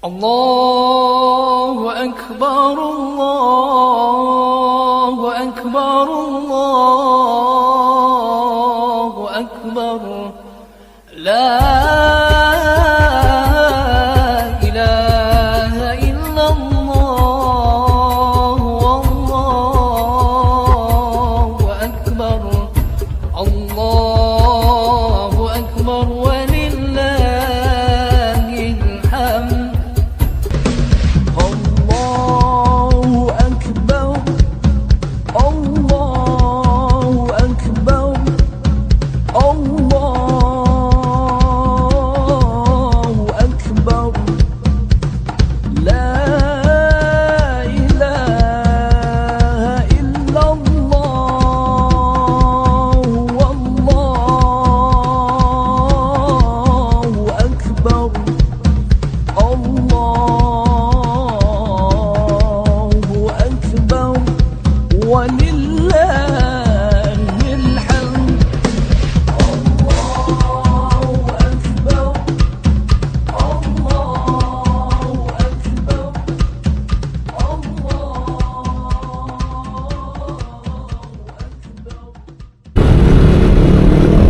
الله أكبر الله أكبر الله أكبر لا إله إلا الله والله أكبر الله أكبر ولله الحمد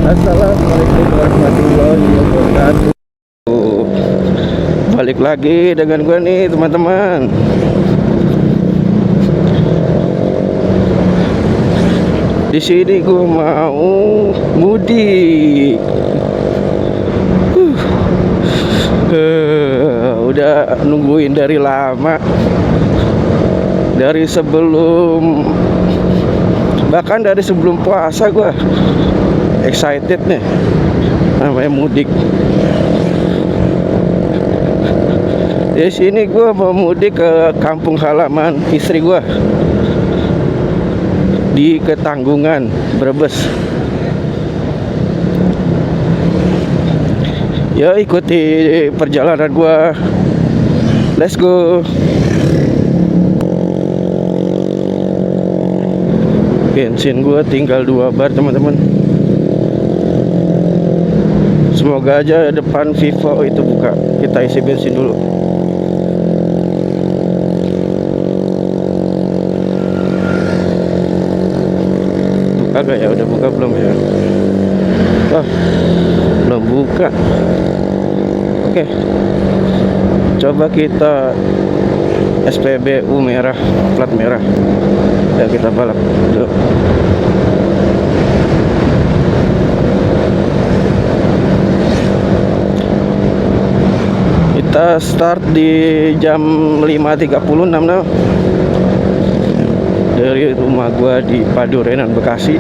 Assalamualaikum warahmatullahi wabarakatuh. Balik lagi dengan gue nih teman-teman. Di sini gue mau mudik. Udah nungguin dari lama. Dari sebelum, bahkan dari sebelum puasa gue excited nih, namanya mudik. Di sini gue mau mudik ke kampung halaman istri gue di Ketanggungan, Brebes. Ya ikuti perjalanan gue, let's go. Bensin gue tinggal 2 bar teman-teman. Semoga aja depan Vivo itu buka. Kita isi bensin dulu. Buka gak ya? Udah buka belum ya? Oh, belum buka. Oke, coba kita SPBU merah, plat merah. Ya kita balap dulu. Kita start di jam 5.36 nah. Dari rumah gua di Padurenan, Bekasi.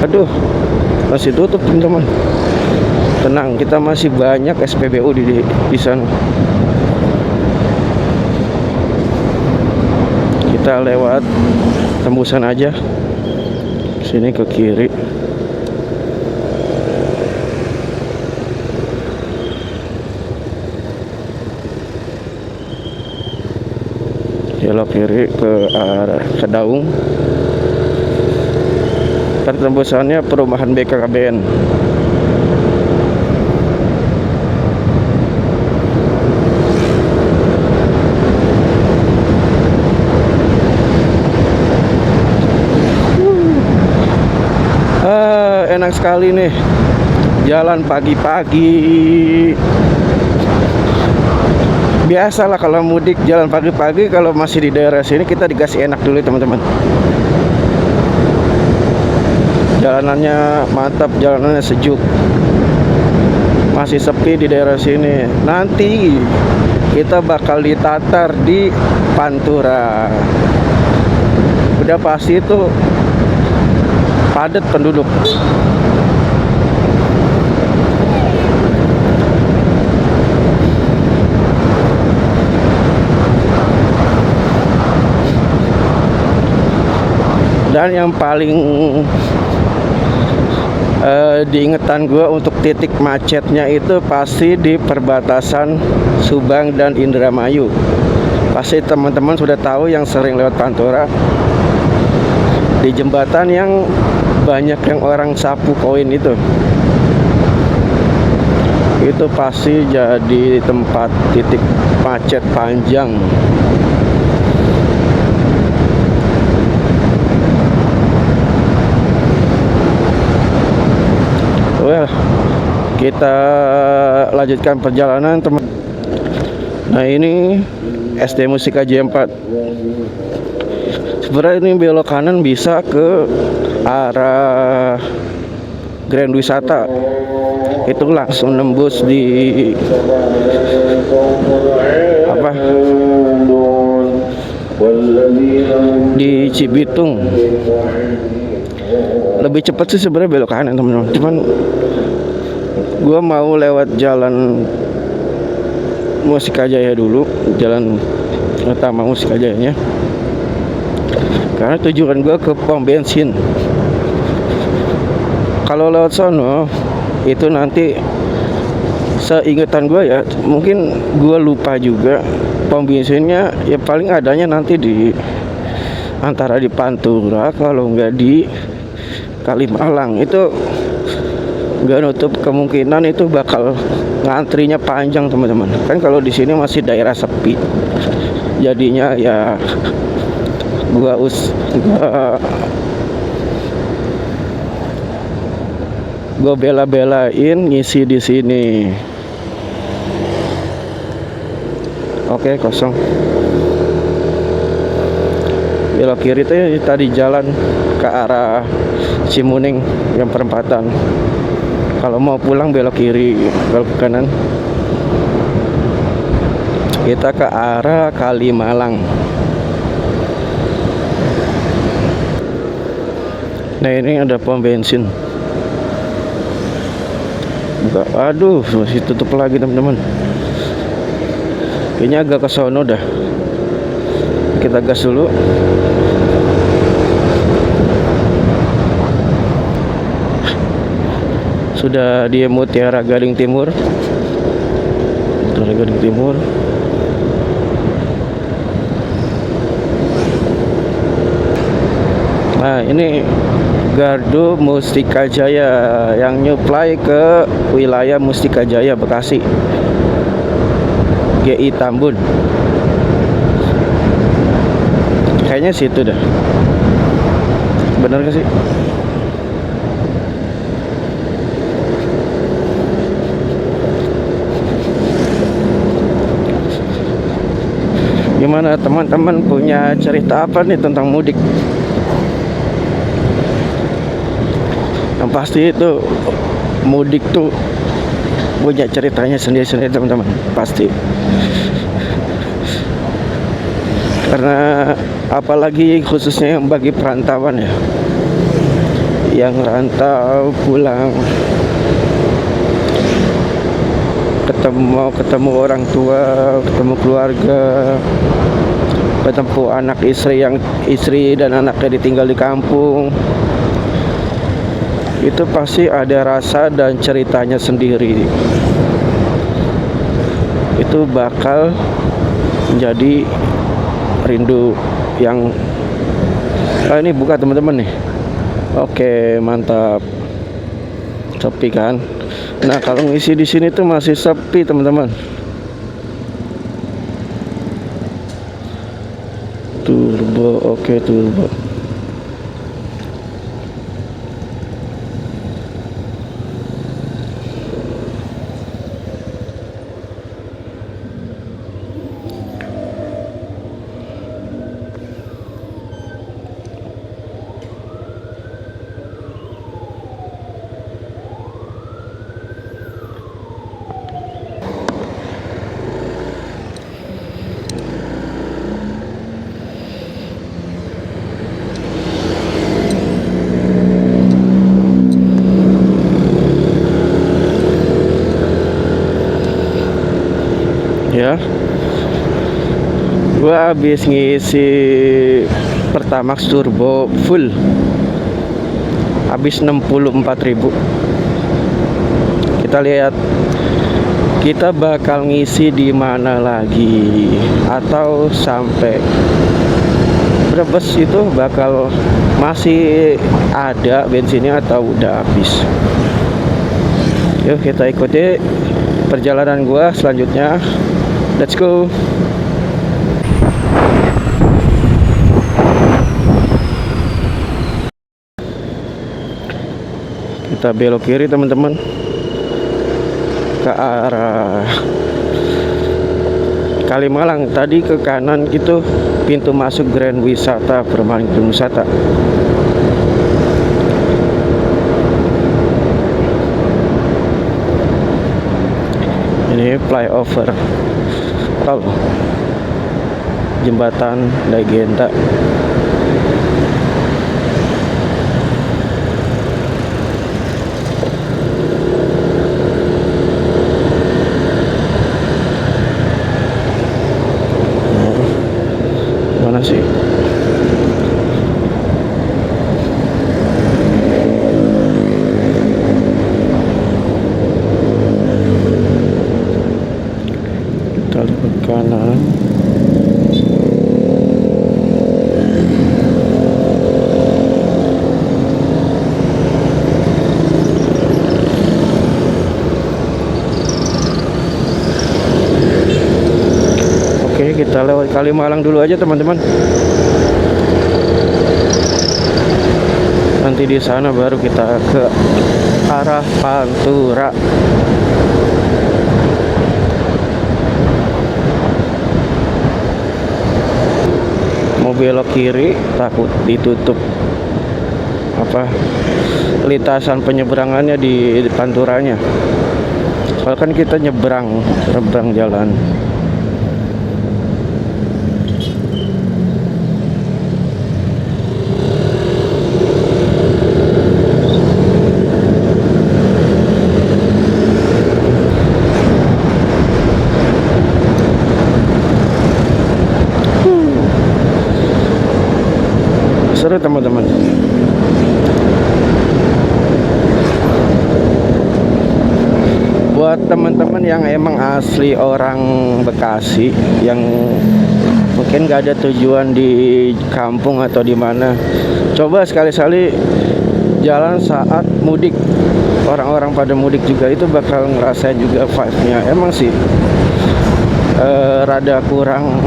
Aduh, masih tutup teman-teman. Tenang, kita masih banyak SPBU di sana. Kita lewat tembusan aja. Sini ke kiri. Belok kiri ke arah Kedaung. Tembusannya perumahan BKKBN. Enak sekali nih jalan pagi-pagi. Biasalah kalau mudik jalan pagi-pagi. Kalau masih di daerah sini kita dikasih enak dulu teman-teman. Jalanannya mantap, jalanannya sejuk. Masih sepi di daerah sini. Nanti kita bakal ditatar di Pantura. Udah pasti itu padat penduduk. Dan yang paling diingetan gue untuk titik macetnya itu pasti di perbatasan Subang dan Indramayu. Pasti teman-teman sudah tahu yang sering lewat Pantura. Di jembatan yang banyak yang orang sapu koin itu. itu pasti jadi tempat titik macet panjang. Well, kita lanjutkan perjalanan teman. Nah ini SD Mustika J4. Sebenarnya ini belok kanan bisa ke arah Grand Wisata. Itu langsung nembus di apa? Di Cibitung. Lebih cepat sih sebenarnya belok kanan teman-teman. Cuman gua mau lewat jalan Mustika Jaya dulu, jalan utama Mustika Jayanya. Karena tujuan gua ke pom bensin. Kalau lewat sono itu nanti seingatan gua ya, mungkin gua lupa juga, pom bensinnya ya paling adanya nanti di antara di Pantura, kalau nggak di Kalimalang. Itu nggak nutup kemungkinan itu bakal ngantrinya panjang teman-teman. Kan kalau di sini masih daerah sepi, jadinya ya gua bela-belain ngisi di sini. Oke, kosong. Belok kiri itu tadi jalan ke arah Cimuning yang perempatan. Kalau mau pulang belok kiri, belok ke kanan. Kita ke arah Kalimalang. Nah ini ada pom bensin. Buka, aduh masih tutup lagi teman-teman. Kayaknya agak ke sono dah. Kita gas dulu. Sudah di Mutiara Gading Timur. Mutiara Gading Timur. Nah ini Gardu Mustika Jaya yang nyuplai ke wilayah Mustika Jaya Bekasi, GI Tambun. Kayaknya situ dah. Bener gak sih? Gimana teman-teman, punya cerita apa nih tentang mudik? Yang pasti itu mudik tuh punya ceritanya sendiri-sendiri teman-teman, pasti. Karena apalagi khususnya yang bagi perantauan ya, yang rantau pulang ketemu orang tua, ketemu keluarga, ketemu anak istri dan anaknya ditinggal di kampung. Itu pasti ada rasa dan ceritanya sendiri. Itu bakal menjadi rindu yang ini buka teman-teman nih. Oke, mantap. Sepi kan? Nah, kalau ngisi di sini tuh masih sepi teman-teman. Turbo, oke turbo. Ya, gua habis ngisi Pertamax Turbo full, habis 64.000. Kita lihat kita bakal ngisi di mana lagi, atau sampai Brebes itu bakal masih ada bensinnya atau udah habis. Yuk kita ikuti perjalanan gua selanjutnya. Let's go. Kita belok kiri teman-teman, ke arah Kalimalang. Tadi ke kanan itu pintu masuk Grand Wisata Perumahan Grand Wisata. Ini flyover tol Jembatan Legenda. Mana sih? Kita lihat kanan. Oke, kita lewat Kalimalang dulu aja teman-teman. Nanti di sana baru kita ke arah Pantura. Mau belok kiri takut ditutup lintasan penyeberangannya di Panturanya. Soalnya kan kita nyebrang jalan. Seru teman-teman. Buat teman-teman yang emang asli orang Bekasi, yang mungkin gak ada tujuan di kampung atau di mana, coba sekali-sekali jalan saat mudik. Orang-orang pada mudik juga itu bakal ngerasain juga vibe-nya. Emang sih rada kurang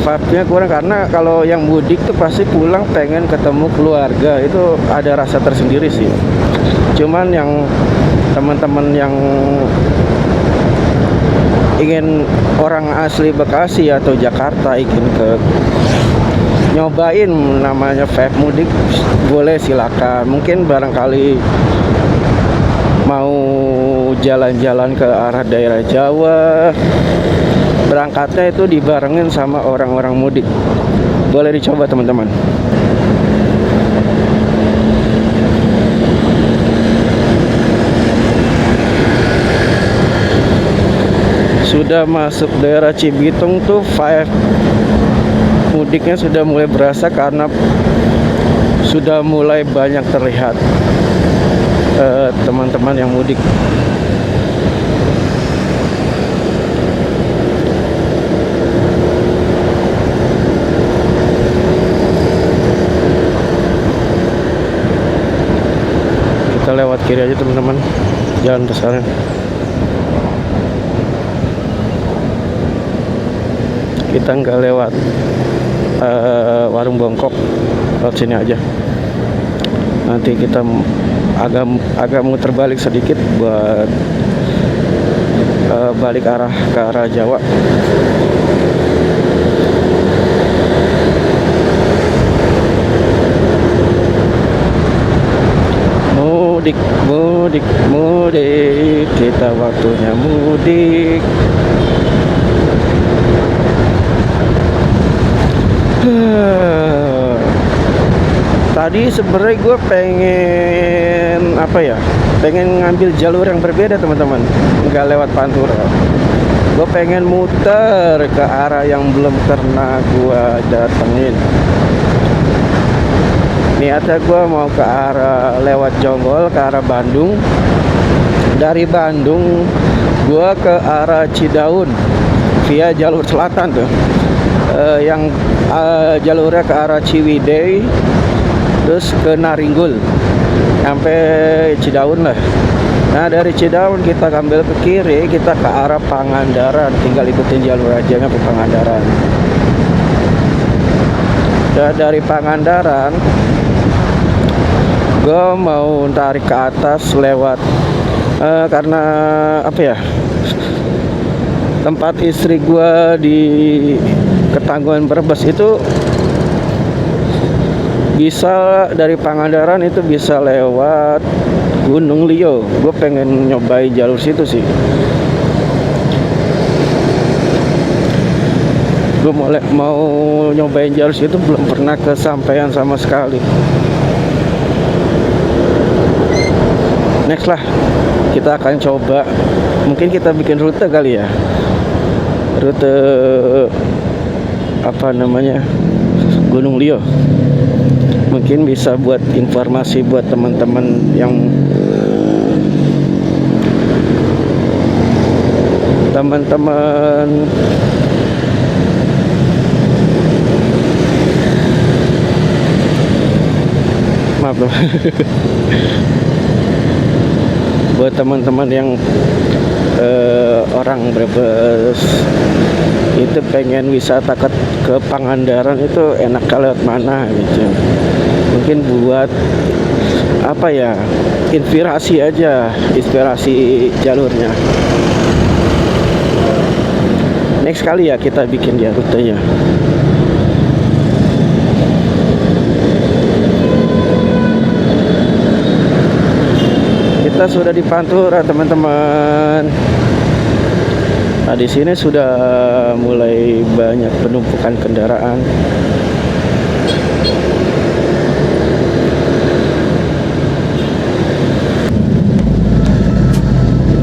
vibe-nya kurang, karena kalau yang mudik tuh pasti pulang pengen ketemu keluarga, itu ada rasa tersendiri sih. Cuman yang teman-teman yang ingin orang asli Bekasi atau Jakarta ingin nyobain namanya vibe mudik, boleh silakan. Mungkin barangkali mau jalan-jalan ke arah daerah Jawa, berangkatnya itu dibarengin sama orang-orang mudik, boleh dicoba teman-teman. Sudah masuk daerah Cibitung tuh vibe mudiknya sudah mulai berasa, karena sudah mulai banyak terlihat teman-teman yang mudik. Kita lewat kiri aja teman-teman, jalan ke sana. Kita nggak lewat warung bongkok, lewat sini aja. Nanti kita agak muter balik sedikit buat balik ke arah Jawa. Mudik, kita waktunya mudik. Tadi sebenarnya gue pengen ngambil jalur yang berbeda teman-teman, nggak lewat Pantura. Gue pengen muter ke arah yang belum pernah gue datengin. Niatnya gue mau ke arah lewat Jonggol, ke arah Bandung. Dari Bandung gue ke arah Cidaun via jalur selatan tuh, yang jalurnya ke arah Ciwidey, terus ke Naringgul sampai Cidaun lah. Nah dari Cidaun kita ambil ke kiri, kita ke arah Pangandaran, tinggal ikutin jalur aja ke Pangandaran. Dan dari Pangandaran gue mau tarik ke atas lewat karena apa ya, tempat istri gue di Ketanggungan Brebes itu bisa dari Pangandaran itu bisa lewat Gunung Lio. Gue pengen nyobain jalur situ sih. Gue mau nyobain jalur situ, belum pernah kesampaian sama sekali. Next lah, kita akan coba. Mungkin kita bikin rute kali ya. Rute apa namanya, Gunung Lio. Mungkin bisa buat informasi buat teman-teman yang maaf loh. Buat teman-teman yang orang Brebes itu pengen wisata ke Pangandaran, itu enak lewat mana gitu. Mungkin buat apa ya, inspirasi aja, inspirasi jalurnya. Next kali ya kita bikin dia rutenya. Kita sudah di Pantura teman-teman. Nah di sini sudah mulai banyak penumpukan kendaraan.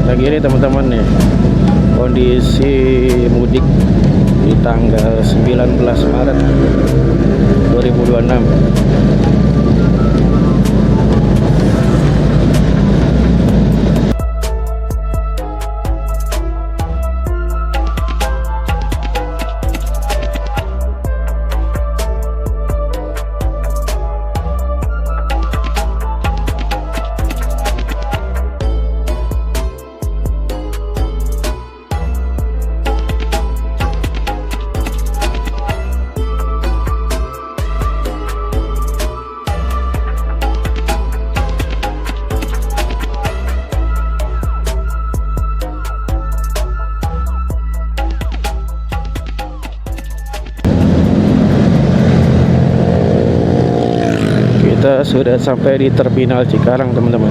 Lagi ini teman-teman nih, kondisi mudik di tanggal 19 Maret 2026. Kita sudah sampai di Terminal Cikarang teman-teman.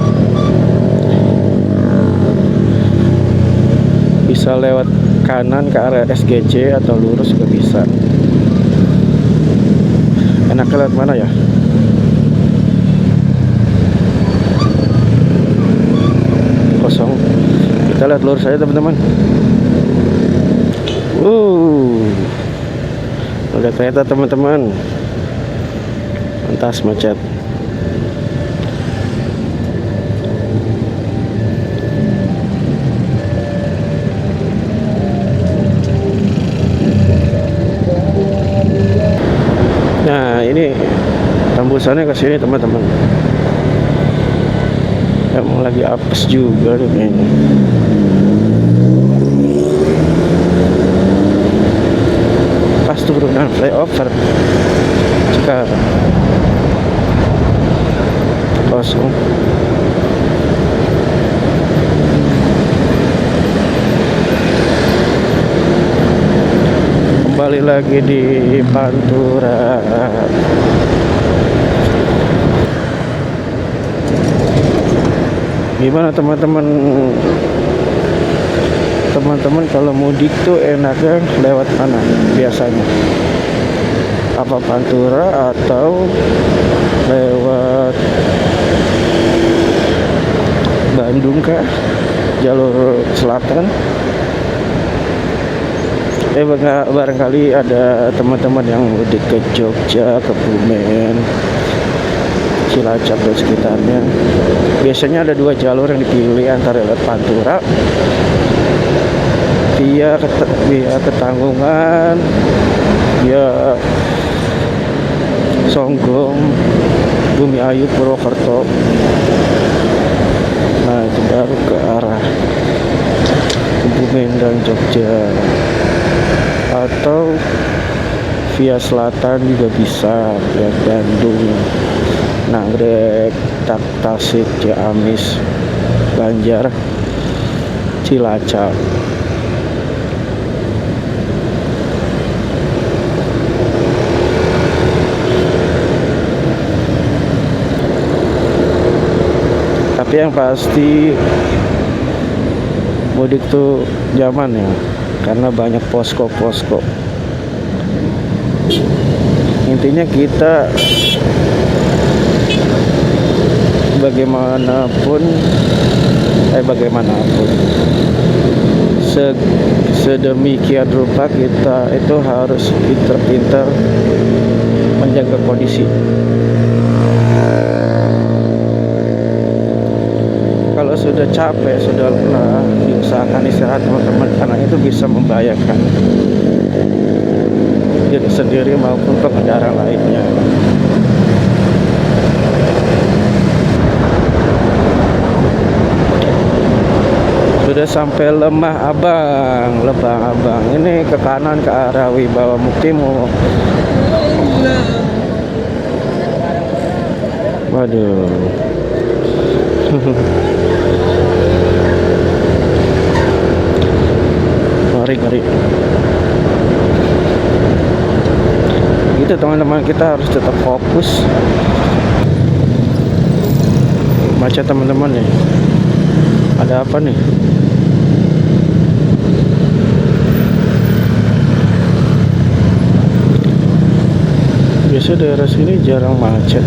Bisa lewat kanan ke arah SGC atau lurus juga bisa. Enak lewat mana ya? Kosong. Kita lihat lurus saja teman-teman. Udah kereta teman-teman. Lantas macet. Nah ini tembusannya ke sini teman-teman. Emang lagi apes juga nih kayaknya. Pas turunan flyover Cikarang kosong. Kembali lagi di Pantura. Gimana teman-teman? Teman-teman kalau mudik tuh enaknya lewat mana biasanya? Apa Pantura atau lewat Bandung kah? Jalur selatan? Barangkali ada teman-teman yang mudik ke Jogja, ke Bumen, Cilacap dan sekitarnya. Biasanya ada dua jalur yang dipilih, antara lewat Pantura via Ketanggungan, via Songgong, Bumiayu Purwokerto. Nah itu baru ke arah Kebumen dan Jogja, atau via selatan juga bisa, via Bandung, Nagreg, Tasik, Ciamis, Banjar, Cilacap. Tapi yang pasti mudik tuh nyaman ya, karena banyak posko-posko. Intinya kita bagaimanapun sedemikian rupa kita itu harus pinter-pinter menjaga kondisi. Kalau sudah capek, sudah lelah, diusahakan istirahat teman-teman, karena itu bisa membahayakan diri sendiri maupun pengendara lainnya. Sudah sampai Lebang Abang. Ini ke kanan ke arah Wibawa Mukti mau. Waduh. Ngeri. Gitu teman-teman, kita harus tetap fokus. Macet teman-teman nih. Ada apa nih? Biasa daerah sini jarang macet.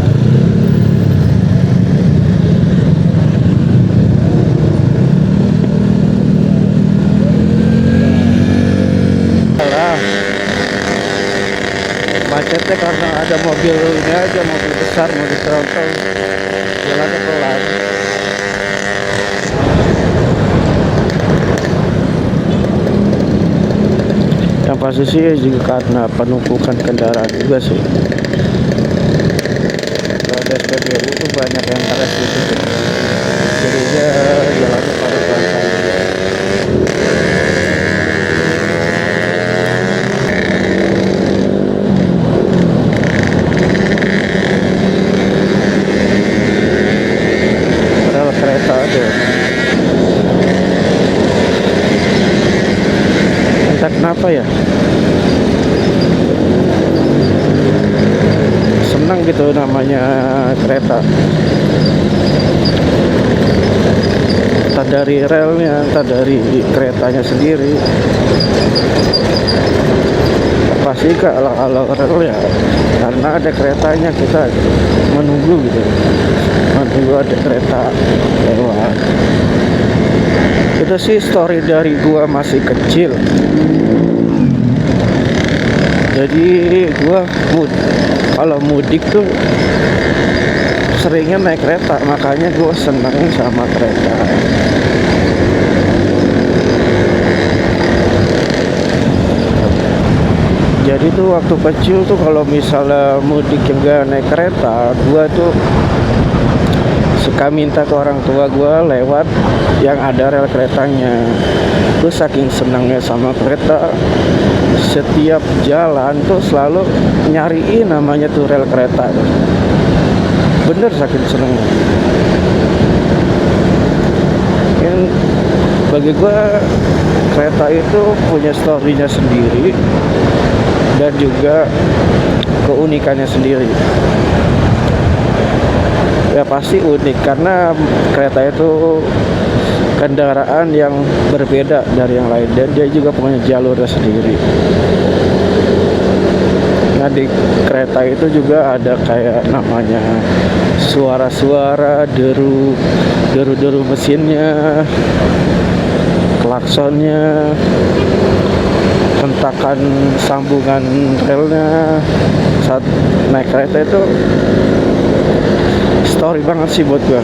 Macetnya karena ada mobil ini aja, mobil besar, mobil tronton, jalannya pelan. Yang pasti sih juga karena penumpukan kendaraan juga sih. Kalau ada SPBU itu banyak yang keras di situ, jadinya jalannya pada pelan. Kereta ada, entah kenapa ya, senang gitu namanya kereta. Entah dari relnya, entah dari keretanya sendiri, pasti ke ala-ala rel ya, karena ada keretanya kita menunggu gitu, menunggu ada kereta lewat. Itu sih story dari gua masih kecil. Jadi gua kalau mudik tuh seringnya naik kereta, makanya gua seneng sama kereta. Jadi tuh waktu kecil tuh kalau misalnya mudik yang gak naik kereta, gua tuh suka minta ke orang tua gua lewat yang ada rel keretanya. Gue saking senangnya sama kereta, setiap jalan tuh selalu nyariin namanya tuh rel kereta. Bener saking senangnya. Yang bagi gua kereta itu punya story-nya sendiri dan juga keunikannya sendiri. Ya pasti unik karena kereta itu kendaraan yang berbeda dari yang lain, dan dia juga punya jalurnya sendiri. Nah di kereta itu juga ada kayak namanya suara-suara, deru mesinnya, klaksonnya, hentakan sambungan relnya saat naik kereta itu story banget sih buat gua.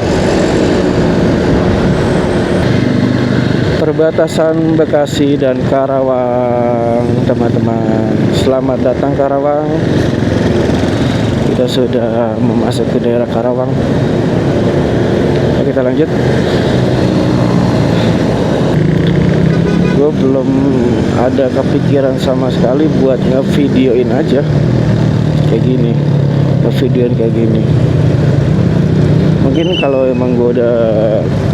Perbatasan Bekasi dan Karawang, teman-teman. Selamat datang Karawang. kita sudah memasuki daerah Karawang. Oke, kita lanjut. Gue belum ada kepikiran sama sekali buat ngevideoin aja kayak gini, ngevideoin kayak gini. Mungkin kalau emang gue udah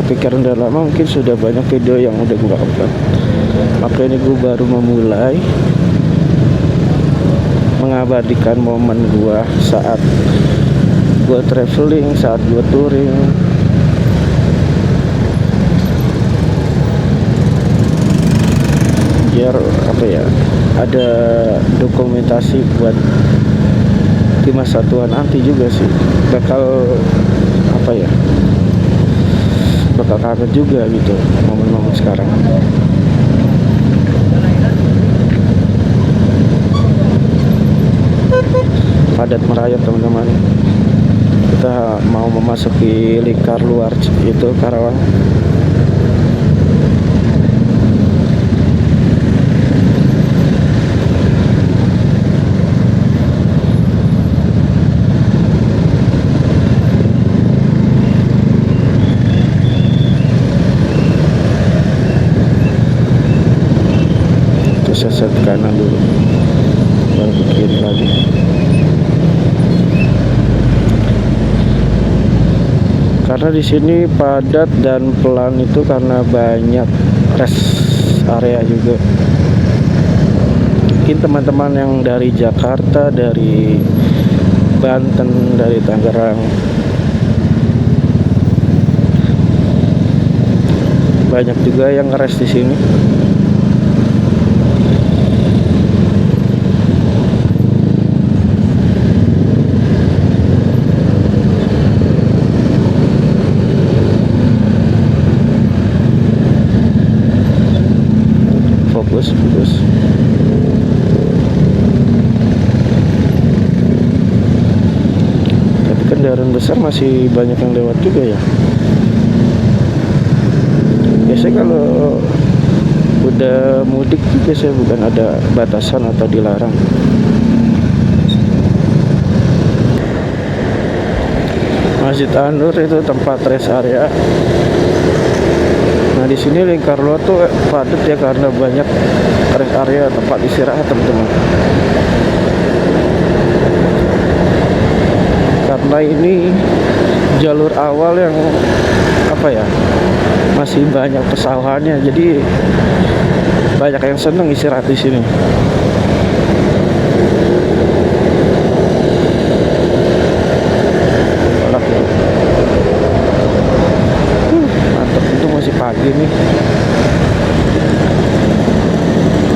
kepikiran udah lama, mungkin sudah banyak video yang udah gue upload. Makanya ini gue baru memulai mengabadikan momen gue saat gue traveling, saat gue touring. Biar apa ya, ada dokumentasi buat di masa tua nanti juga sih. Bakal apa ya, bakal kaget juga gitu momen-momen sekarang. Padat merayap teman-teman. Kita mau memasuki lingkar luar itu Karawang. Set kanan dulu, baru ke kiri lagi. Karena di sini padat dan pelan itu karena banyak rest area juga. Mungkin teman-teman yang dari Jakarta, dari Banten, dari Tangerang, banyak juga yang ngeres di sini. Fokus. Tapi kendaraan besar masih banyak yang lewat juga ya. Biasanya kalau udah mudik biasanya bukan ada batasan atau dilarang. Masjid An-Nur itu tempat rest area. Nah, di sini lingkar luar tuh padat ya karena banyak rest area, tempat istirahat teman-teman. Karena ini jalur awal yang apa ya, masih banyak pesawahannya, jadi banyak yang seneng istirahat di sini. Pagi nih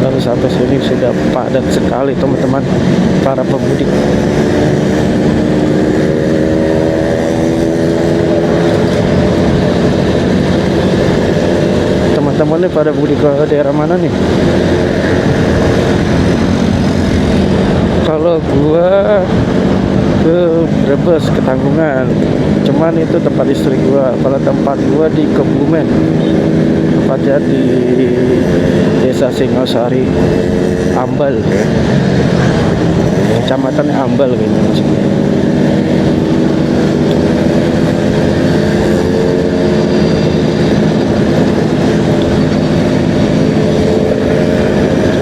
baru sampai sini sudah padat sekali teman-teman para pemudik. Teman-teman nih pada mudik ke daerah mana nih? Kalau gua ke Brebes, ke Tanggungan, cuman itu tempat istri gua. Kalau tempat gua di Kebumen, tepatnya di Desa Singosari, Ambal, kecamatan Ambal kayaknya maksudnya.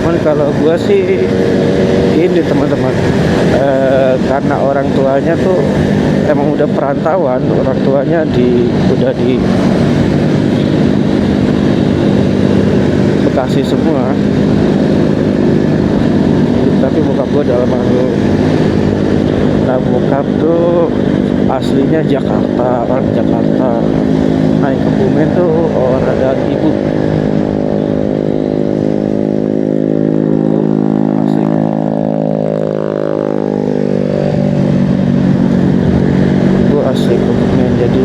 Cuman kalau gua sih ini teman-teman, karena orang tuanya tuh emang udah perantauan, orang tuanya udah di Bekasi semua, tapi bokap gue dalam hal. Nah, bokap tuh aslinya Jakarta, orang Jakarta, naik ke Kebumen tuh orang dan ibu asli Kebumen. Jadi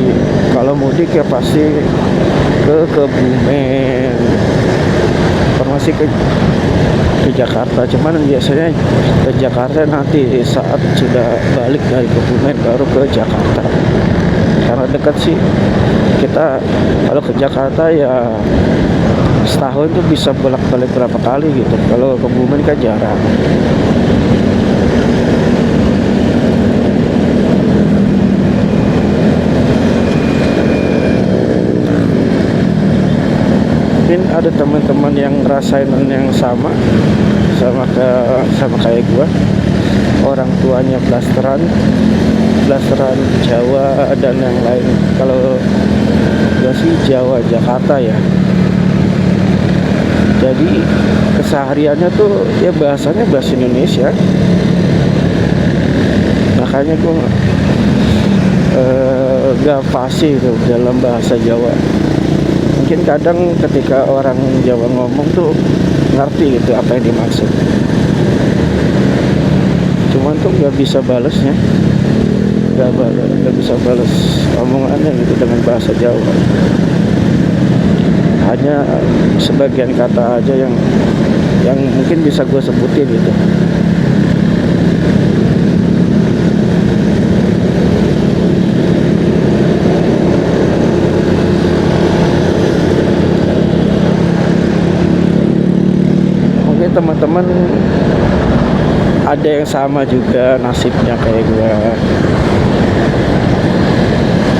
kalau mudik ya pasti ke Kebumen, informasi ke Jakarta. Cuman biasanya ke Jakarta nanti saat sudah balik dari Kebumen baru ke Jakarta, karena dekat sih. Kita kalau ke Jakarta ya setahun tuh bisa bolak-balik berapa kali gitu. Kalau Kebumen kan jarang. ngerasain yang sama sama kayak gua. Orang tuanya blasteran Jawa dan yang lain. Kalau gua sih Jawa Jakarta ya. Jadi kesehariannya tuh ya bahasanya bahasa Indonesia. Makanya gue gak fasih tuh dalam bahasa Jawa. Mungkin kadang ketika orang Jawa ngomong tuh ngerti gitu apa yang dimaksud, cuman tuh gak bisa balesnya, gak bisa bales omongannya gitu dengan bahasa Jawa. Hanya sebagian kata aja yang mungkin bisa gue sebutin gitu. Mungkin teman-teman ada yang sama juga nasibnya kayak gue,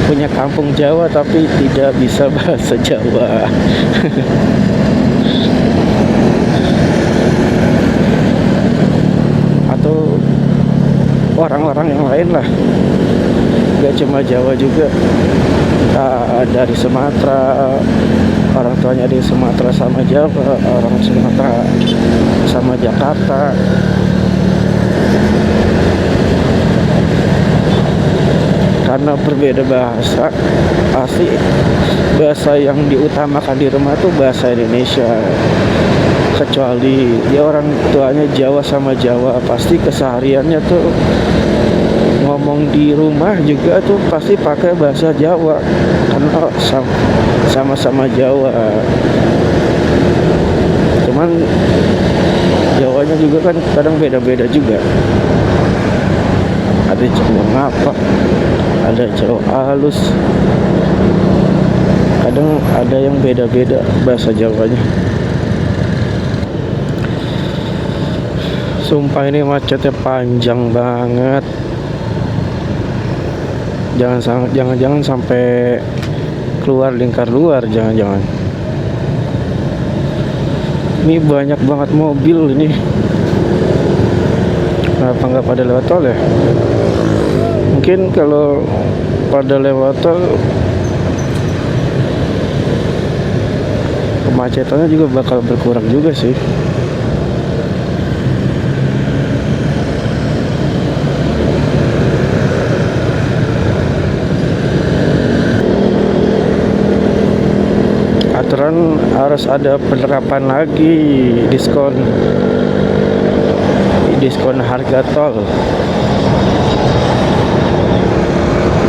punya kampung Jawa tapi tidak bisa bahasa Jawa. Atau orang-orang yang lain lah, gak cuma Jawa juga. Dari Sumatera, orang tuanya di Sumatera sama Jawa, orang Sumatera sama Jakarta. Karena berbeda bahasa, pasti bahasa yang diutamakan di rumah tuh bahasa Indonesia. Kecuali dia orang tuanya Jawa sama Jawa, pasti kesehariannya tuh ngomong di rumah juga tuh pasti pakai bahasa Jawa, karena sama-sama Jawa. Cuman Jawanya juga kan kadang beda-beda juga. Ada Jawa ngapa, ada Jawa halus, kadang ada yang beda-beda bahasa Jawanya. Sumpah ini macetnya panjang banget. Jangan sampai keluar lingkar luar, jangan. Ini banyak banget mobil ini. Kenapa nggak pada lewat tol ya? Mungkin kalau pada lewat tol kemacetannya juga bakal berkurang juga sih. Aturan harus ada penerapan lagi diskon harga tol.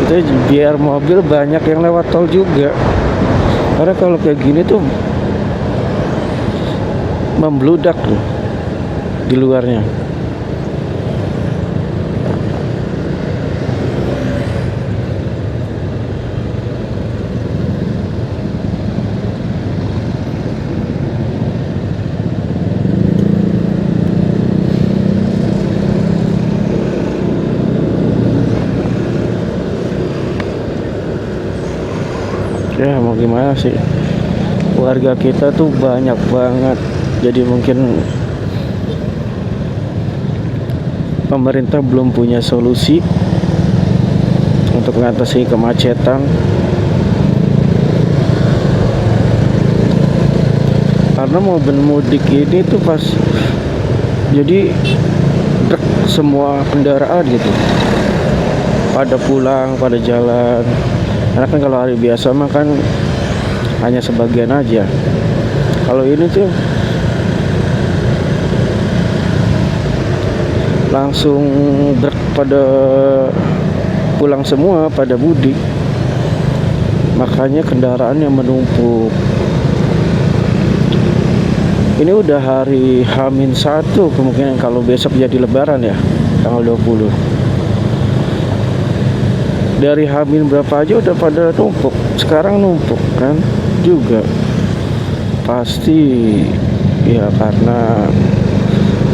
Itu biar mobil banyak yang lewat tol juga. Karena kalau kayak gini tuh membludak tuh di luarnya. Ya mau gimana sih, warga kita tuh banyak banget. Jadi mungkin pemerintah belum punya solusi untuk mengatasi kemacetan. Karena mobil mudik ini tuh pas jadi semua kendaraan gitu pada pulang, pada jalan. Karena kan kalau hari biasa mah kan hanya sebagian aja. Kalau ini tuh langsung pada pulang semua, pada mudik. Makanya kendaraannya menumpuk. Ini udah hari H-1, kemungkinan kalau besok jadi lebaran ya, tanggal 20. Dari H- berapa aja udah pada numpuk. Sekarang numpuk kan juga. Pasti ya karena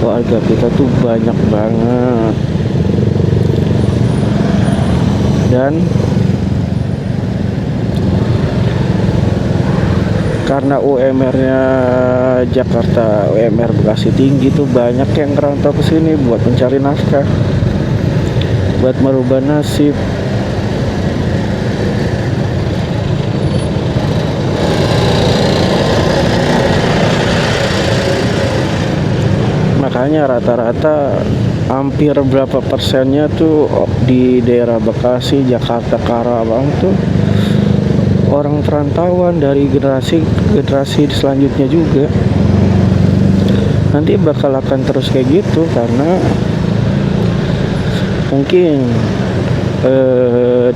warga kita tuh banyak banget. Dan karena UMR-nya Jakarta, UMR Bekasi tinggi tuh banyak yang ngerantau ke sini buat mencari nafkah, buat merubah nasib. Makanya rata-rata hampir berapa persennya tuh di daerah Bekasi, Jakarta, Karawang tuh orang perantauan dari generasi ke generasi selanjutnya juga. Nanti bakal akan terus kayak gitu karena mungkin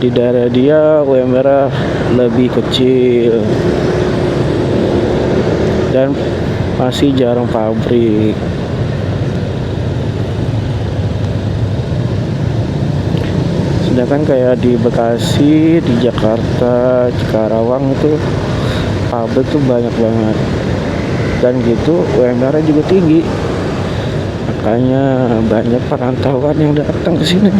di daerah dia UMR lebih kecil dan masih jarang pabrik. Sedangkan kayak di Bekasi, di Jakarta, Karawang itu pabrik tuh banyak banget, dan gitu UMR-nya juga tinggi. Makanya banyak perantauan yang datang ke sini.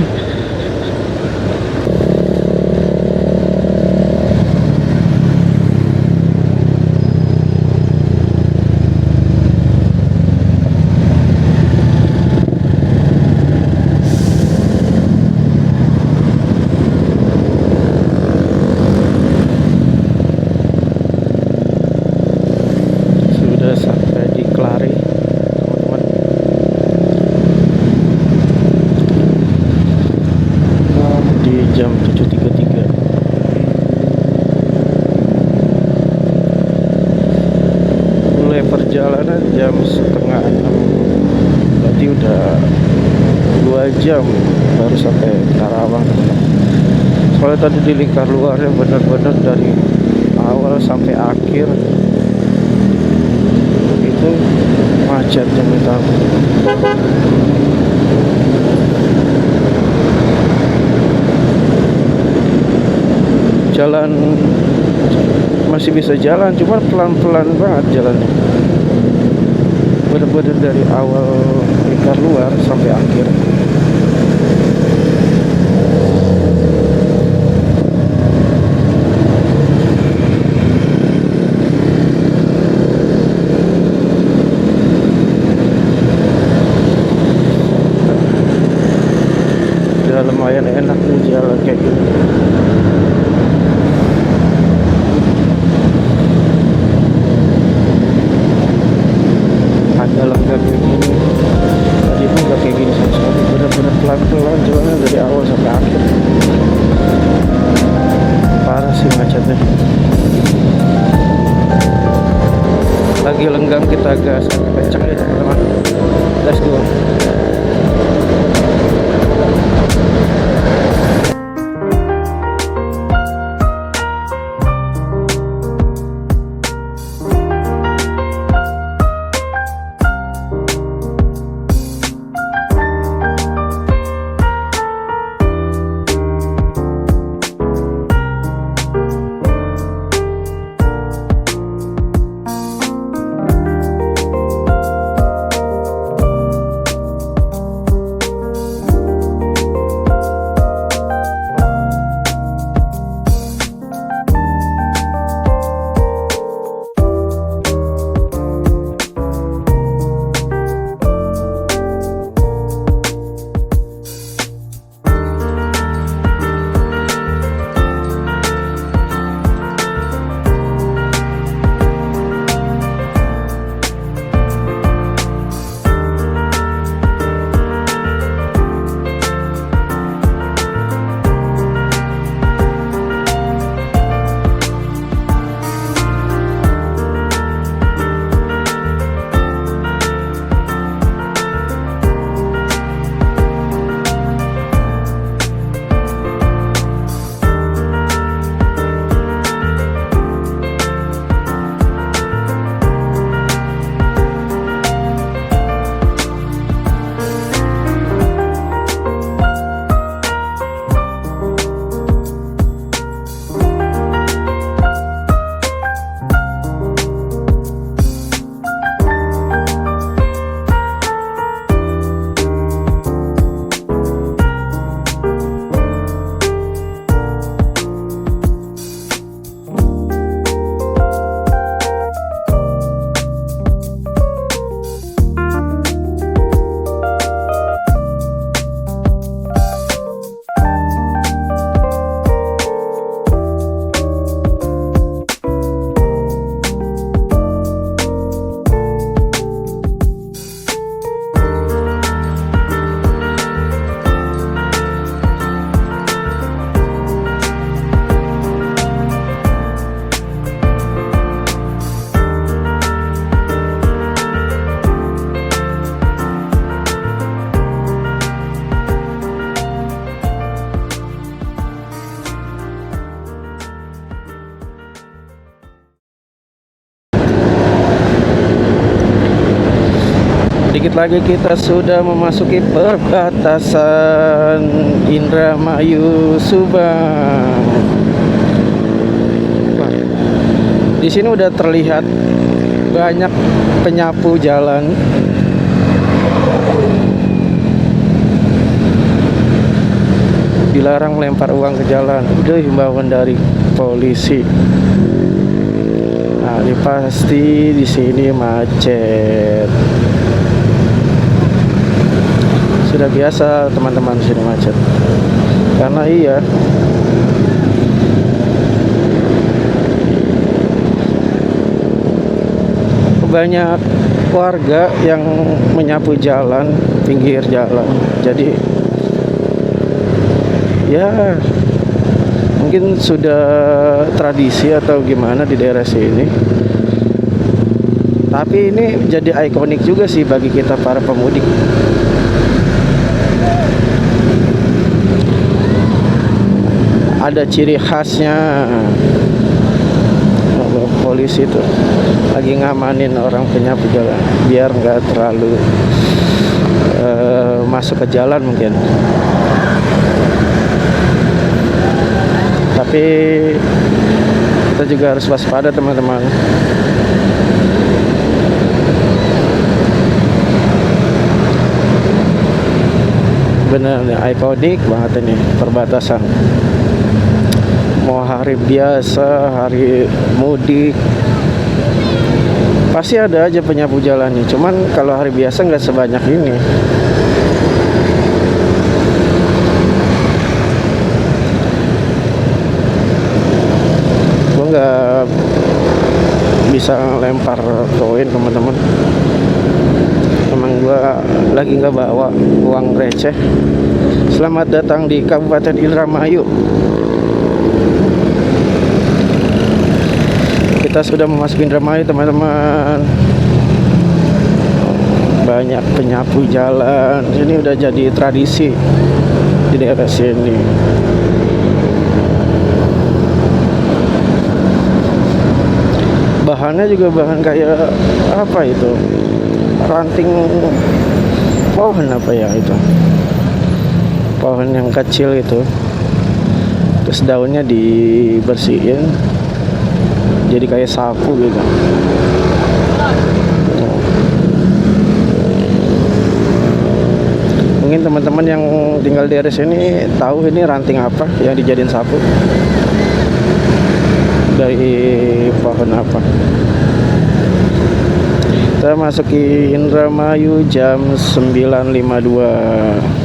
Sudah sampai di Kelari, teman-teman. Di jam 7.33. Mulai perjalanan jam setengah 6. Berarti udah 2 jam baru sampai Karawang. Soalnya tadi di lingkar luarnya benar-benar dari awal sampai akhir itu macetnya minta ampun. Jalan masih bisa jalan, cuma pelan-pelan banget jalannya. Bener-bener dari awal lingkar luar sampai akhir. Udah lumayan enak nih jalan kayak gini. Agak lenggak kayak gini. Tadi pun gak kayak gini sama sekali. Bener-bener pelan-pelan jalannya dari awal sampai akhir. Parah sih macetnya. Lagi lenggang kita gas kencang ya teman-teman. Let's go. lagi kita sudah memasuki perbatasan Indramayu Subang. Wah, di sini udah terlihat banyak penyapu jalan. Dilarang melempar uang ke jalan. Udah himbauan dari polisi. Nah, ini pasti di sini macet. Sudah biasa teman-teman di sini macet. Karena iya, banyak warga yang menyapu jalan, pinggir jalan. Jadi ya mungkin sudah tradisi atau gimana di daerah sini. Tapi ini jadi ikonik juga sih bagi kita para pemudik. Ada ciri khasnya. Polisi itu lagi ngamanin orang penyapu jalan biar nggak terlalu masuk ke jalan mungkin. Tapi kita juga harus waspada teman-teman. Bener nih, ikonik banget ini perbatasan. Mau hari biasa, hari mudik, pasti ada aja penyapu jalan nih. Cuman kalau hari biasa nggak sebanyak ini. Gue nggak bisa lempar koin teman-teman. Emang gue lagi nggak bawa uang receh. Selamat datang di Kabupaten Indramayu. Kita sudah memasuki Indramayu teman-teman. Banyak penyapu jalan. Ini udah jadi tradisi di daerah sini. Bahannya juga bahan kayak apa itu? Ranting pohon apa ya itu? Pohon yang kecil itu. Terus daunnya dibersihin jadi kayak sapu gitu. Mungkin teman-teman yang tinggal di area sini tahu ini ranting apa yang dijadiin sapu, dari pohon apa. Kita masuki Indramayu jam 9.52.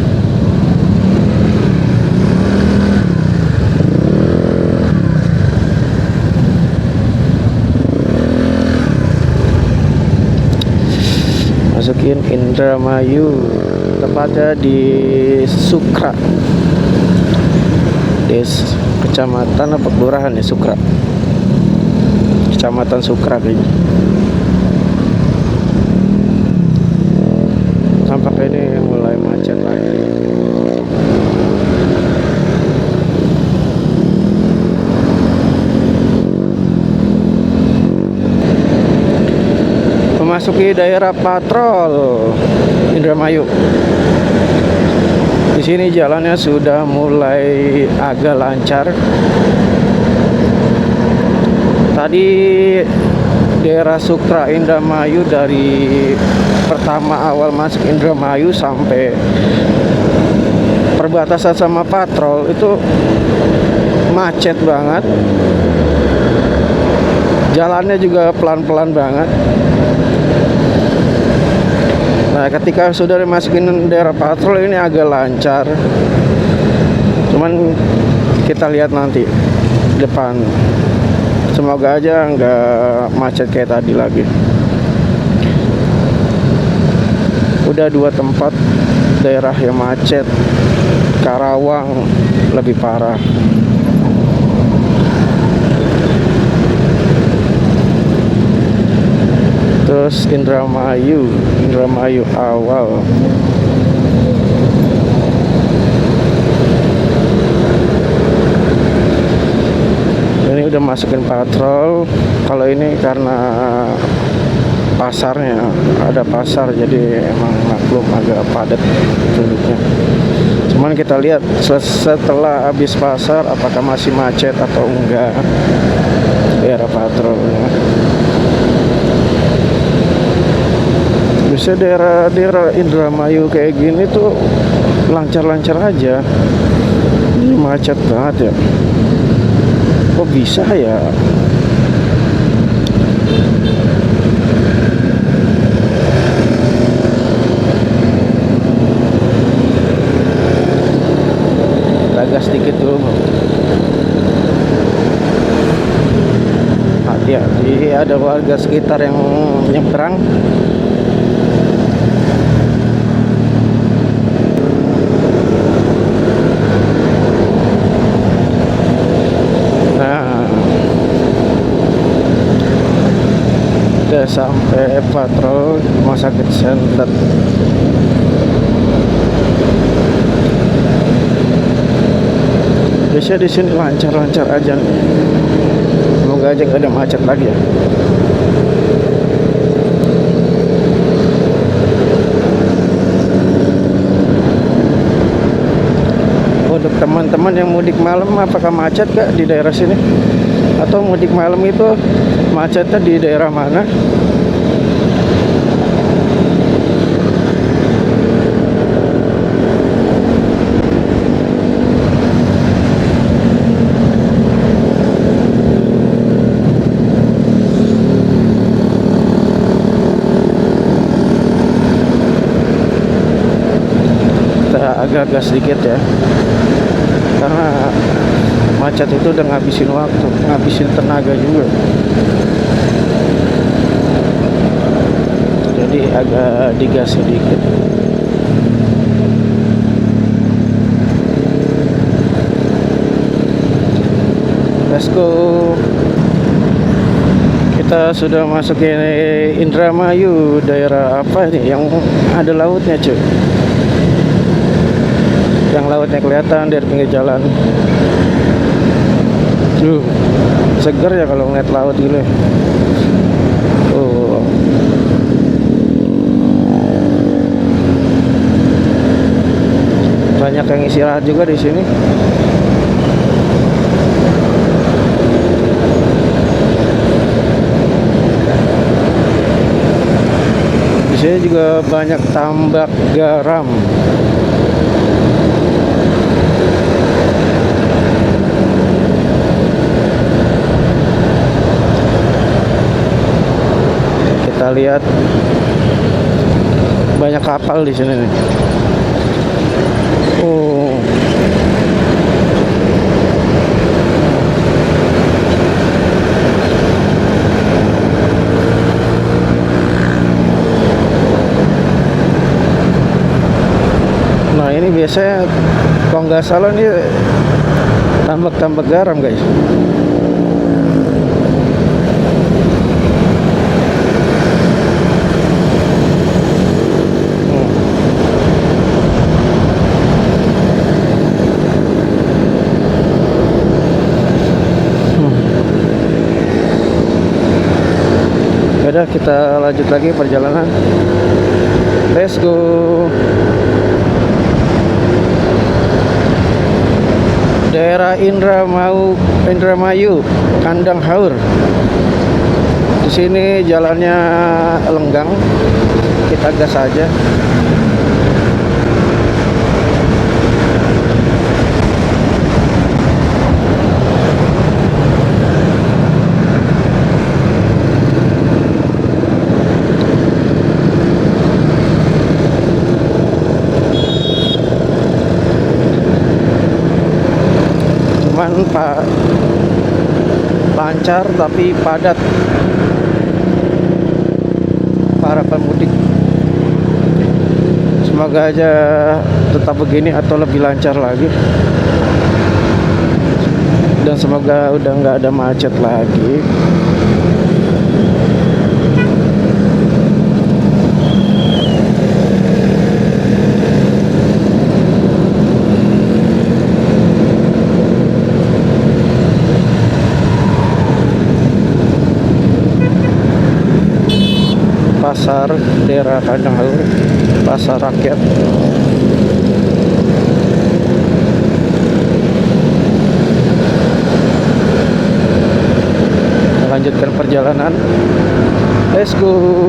Masukin Indramayu, tepatnya di Sukra, kecamatan apa kelurahan ya, Sukra, kecamatan Sukra kayaknya. Tampaknya ini mulai macet lagi. Memasuki daerah patrol Indramayu. Di sini jalannya sudah mulai agak lancar. Tadi daerah Sukra Indramayu, dari pertama awal masuk Indramayu sampai perbatasan sama patrol itu macet banget. Jalannya juga pelan-pelan banget. Nah, ketika sudah dimasukin daerah patrol ini agak lancar. Cuman kita lihat nanti depan. Semoga aja nggak macet kayak tadi lagi. Udah 2 tempat daerah yang macet. Karawang lebih parah. Terus Indramayu awal. Ini udah masukin patrol. Kalau ini karena pasarnya, ada pasar, jadi emang maklum agak padat penduduknya. Cuman kita lihat setelah habis pasar apakah masih macet atau enggak daerah patrolnya. Bisa daerah Indramayu kayak gini tuh lancar-lancar aja. Ini macet banget ya. Kok bisa ya? Agak sedikit dulu. Hati-hati, ada warga sekitar yang nyebrang. Udah sampai patrol Rumah Sakit Center. Biasanya di sini lancar-lancar aja nih. Semoga aja gak ada macet lagi ya. Untuk teman-teman yang mudik malam, apakah macet gak di daerah sini? Atau mudik malam itu macetnya di daerah mana? Kita agak-agak sedikit ya, karena macet itu udah ngabisin waktu, ngabisin tenaga juga. Jadi agak digas sedikit. Let's go. Kita sudah masuk ke Indramayu. Daerah apa ini yang ada lautnya, cuy? Yang lautnya kelihatan dari pinggir jalan. Seger ya kalau ngeliat laut gini. Oh. Banyak yang istirahat juga di sini. Di sini juga banyak tambak garam. Kita lihat banyak kapal di sini nih. Oh. Nah, ini biasanya kalau nggak salah nih tambak-tambak garam, guys. Udah, kita lanjut lagi perjalanan. Let's go. Daerah Indramayu, Kandang Haur. Di sini jalannya lenggang. Kita gas aja. Pak, lancar tapi padat para pemudik. Semoga aja tetap begini atau lebih lancar lagi, dan semoga udah nggak ada macet lagi. pasar daerah Kandang Haur, pasar rakyat. Kita lanjutkan perjalanan. Let's go.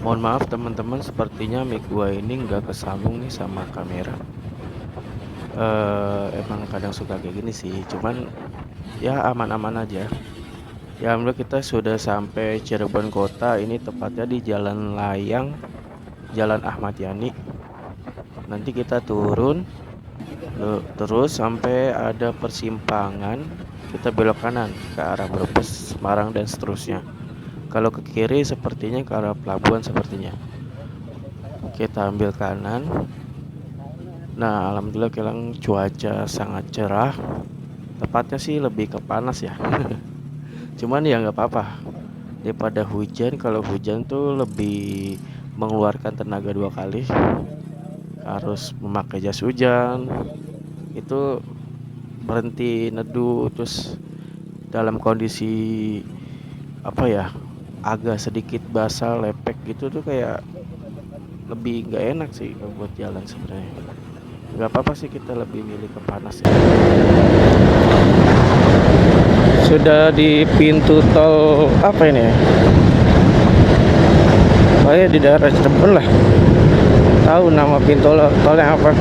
Mohon maaf teman-teman, sepertinya mic gua ini nggak kesambung nih sama kamera. Emang kadang suka kayak gini sih, cuman ya aman-aman aja. Ya alhamdulillah kita sudah sampai Cirebon kota, ini tepatnya di Jalan Layang, Jalan Ahmad Yani. Nanti kita turun terus sampai ada persimpangan, kita belok kanan ke arah Brebes, Semarang dan seterusnya. Kalau ke kiri sepertinya ke arah pelabuhan sepertinya. Kita ambil kanan. Nah, alhamdulillah kelang cuaca sangat cerah. Tepatnya sih lebih ke panas ya. Cuman ya nggak apa-apa. Daripada hujan, kalau hujan tuh lebih mengeluarkan tenaga 2 kali. Harus memakai jas hujan. Itu berhenti neduh terus dalam kondisi apa ya, agak sedikit basah lepek gitu tuh kayak lebih nggak enak sih buat jalan sebenarnya. Nggak apa-apa sih, kita lebih milih ke panas ya. Sudah di pintu tol apa ini ya? Oh ya, di daerah Cirebon lah. Tahu nama pintu tolnya apa?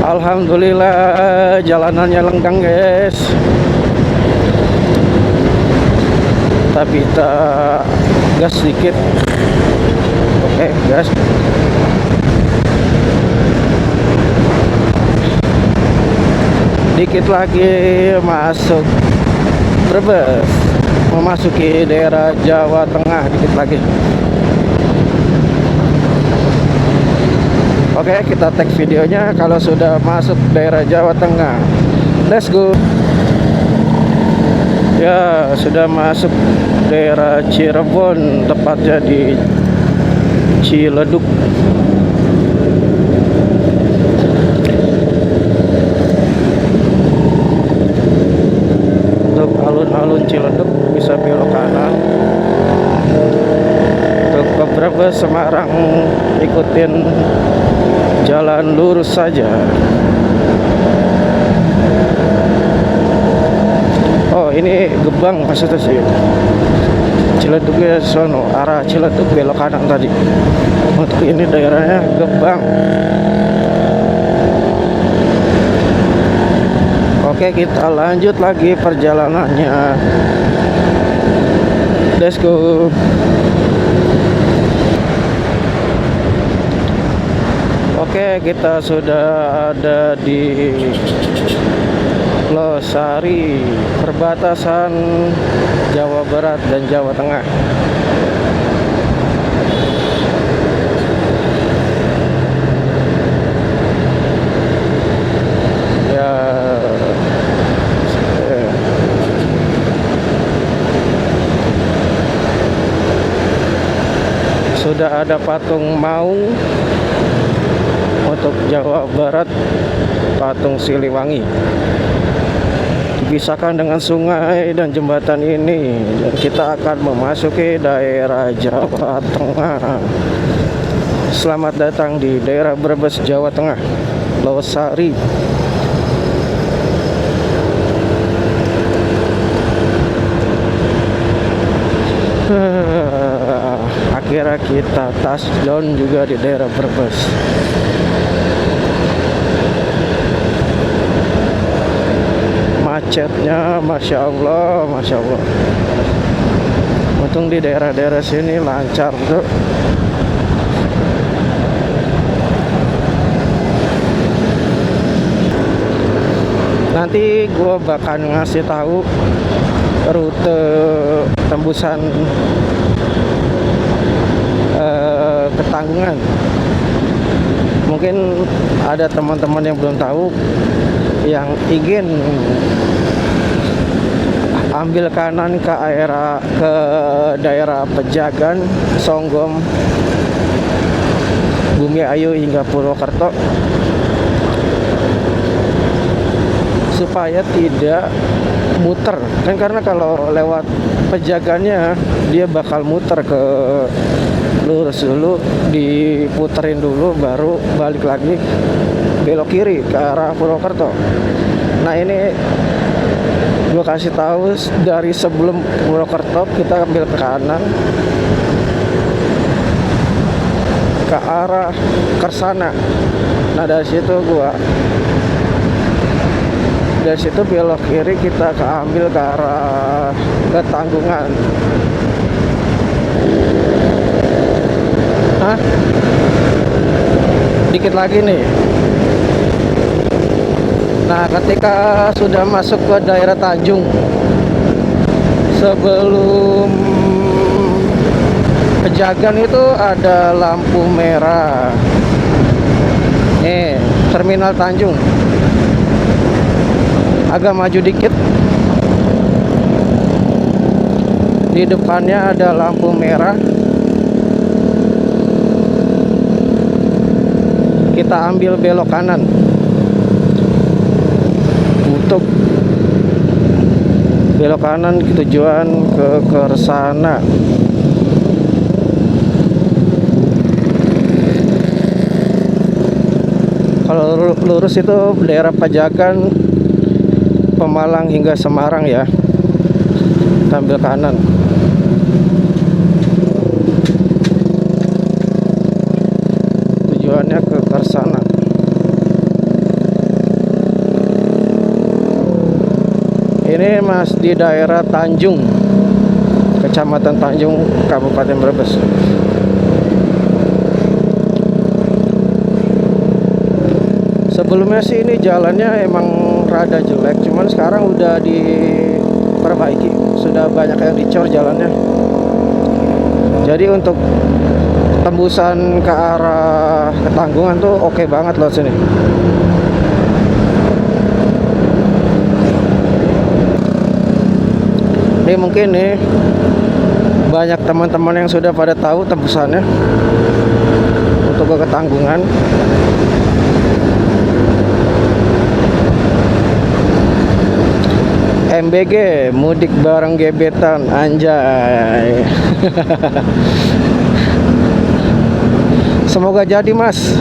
Alhamdulillah jalanannya lenggang guys. Tapi kita gas sedikit. Oke, gas. Dikit lagi masuk Brebes, memasuki daerah Jawa Tengah dikit lagi. Oke, kita tag videonya kalau sudah masuk daerah Jawa Tengah. Let's go. Ya, sudah masuk daerah Cirebon, tepatnya di Ciledug. Untuk alun-alun Ciledug bisa belok kanan. Untuk ke Brebes Semarang ikutin jalan lurus saja. Oh, ini Gebang maksudnya sih. Ciledug ya sono, arah Ciledug belok kanan tadi. Untuk ini daerahnya Gebang. Oke, kita lanjut lagi perjalanannya. Let's go. Oke, kita sudah ada di Losari, perbatasan Jawa Barat dan Jawa Tengah. Ya, sudah ada patung Maung untuk Jawa Barat, patung Siliwangi. Dipisahkan dengan sungai dan jembatan ini, dan kita akan memasuki daerah Jawa Tengah. Selamat datang di daerah Brebes, Jawa Tengah, Losari. Akhirnya kita touchdown juga di daerah Brebes. Macetnya Masya Allah, Masya Allah. Untung di daerah-daerah sini lancar tuh. Nanti gue bakal ngasih tahu rute tembusan Ketanggungan. Mungkin ada teman-teman yang belum tahu, yang ingin ambil kanan ke daerah Pejagan, Songgom, Bumiayu hingga Purwokerto, supaya tidak muter kan, karena kalau lewat Pejagannya dia bakal muter ke lurus dulu, diputerin dulu, baru balik lagi belok kiri ke arah Purwokerto. Nah, ini gue kasih tahu dari sebelum Purwokerto kita ambil ke kanan ke arah Kersana. Nah, dari situ belok kiri, kita ambil ke arah Ketanggungan. Hah? Dikit lagi nih. Nah, ketika sudah masuk ke daerah Tanjung, sebelum Pejagan itu ada lampu merah. Nih, Terminal Tanjung. Agak maju dikit. Di depannya ada lampu merah. Kita ambil belok kanan untuk belok kanan tujuan ke Kersana. Kalau lurus itu daerah Pejagan, Pemalang hingga Semarang ya. Kita ambil kanan. Tujuannya ke Kersana. Ini mas di daerah Tanjung, Kecamatan Tanjung, Kabupaten Brebes. Sebelumnya sih ini jalannya emang rada jelek, cuman sekarang udah diperbaiki, sudah banyak yang dicor jalannya. Jadi untuk tembusan ke arah Ketanggungan tuh oke banget loh sini. Ini mungkin nih banyak teman-teman yang sudah pada tahu tembusannya untuk ke Ketanggungan. MBG, mudik bareng gebetan, anjay. Semoga jadi, Mas.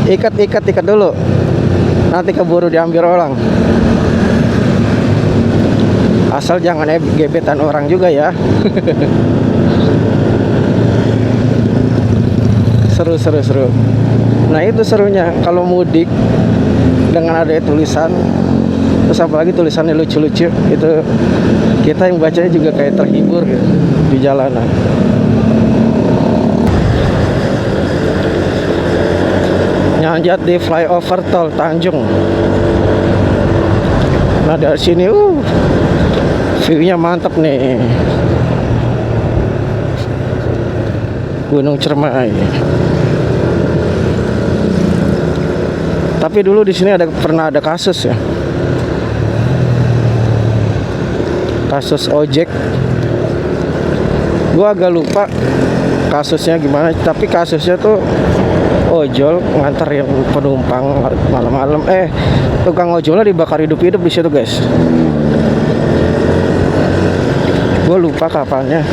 Ikat dulu, nanti keburu diambil orang. Asal jangan gebetan orang juga ya. Seru. Nah itu serunya kalau mudik dengan ada tulisan, terus apalagi tulisannya lucu-lucu, itu kita yang bacanya juga kayak terhibur gitu, di jalanan. Nyanjat di flyover tol Tanjung. Nah dari sini view-nya mantap nih, Gunung Cermai. Tapi dulu di sini pernah ada kasus ya, kasus ojek. Gua agak lupa kasusnya gimana, tapi kasusnya tuh ojol nganterin penumpang malam-malam. Tukang ojolnya dibakar hidup-hidup di situ, guys. Gue lupa kapannya.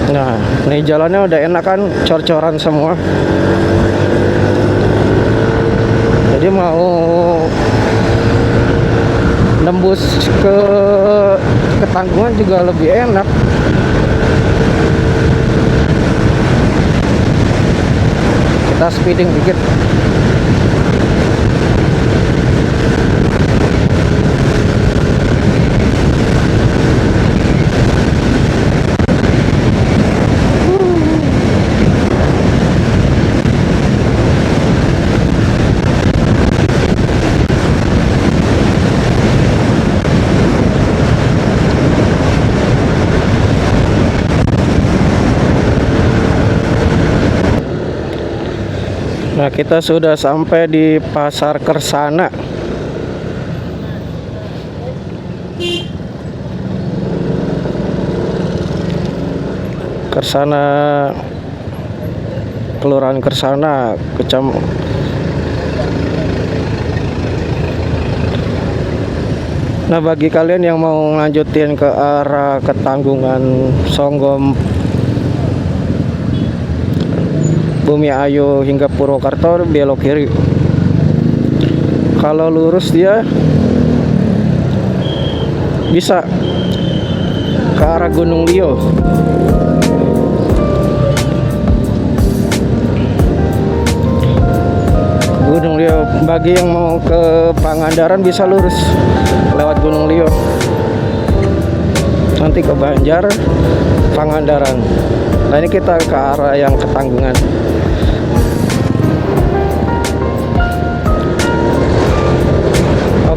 Nah, ini jalannya udah enak kan, cor-coran semua. Jadi mau nembus ke Ketanggungan juga lebih enak. Kita speeding dikit. Nah, kita sudah sampai di Pasar Kersana. Kersana, Kelurahan Kersana, Nah, bagi kalian yang mau lanjutin ke arah Ketanggungan, Songgom, Bumi Ayu hingga Purwokerto, belok kiri. Kalau lurus dia bisa ke arah Gunung Lio. Gunung Lio, bagi yang mau ke Pangandaran bisa lurus lewat Gunung Lio, nanti ke Banjar, Pangandaran. Nah ini kita ke arah yang Ketanggungan.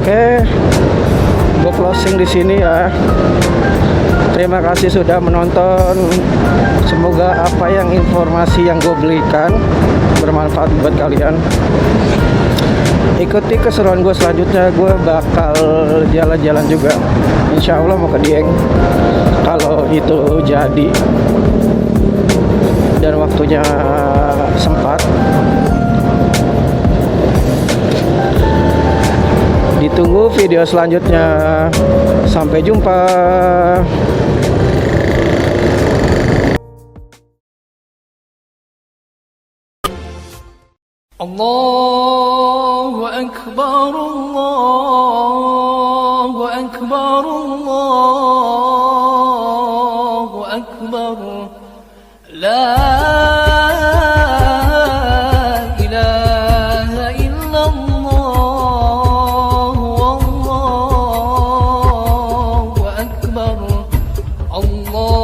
Oke, gue closing di sini ya. Terima kasih sudah menonton. Semoga apa yang informasi yang gue berikan bermanfaat buat kalian. Ikuti keseruan gue selanjutnya. Gue bakal jalan-jalan juga, insya Allah mau ke Dieng kalau itu jadi dan waktunya sempat. Ditunggu video selanjutnya. Sampai jumpa. Allahu Akbar, Allahu Akbar, Allahu Akbar. La ilaha illallah, wallahu akbar. Allah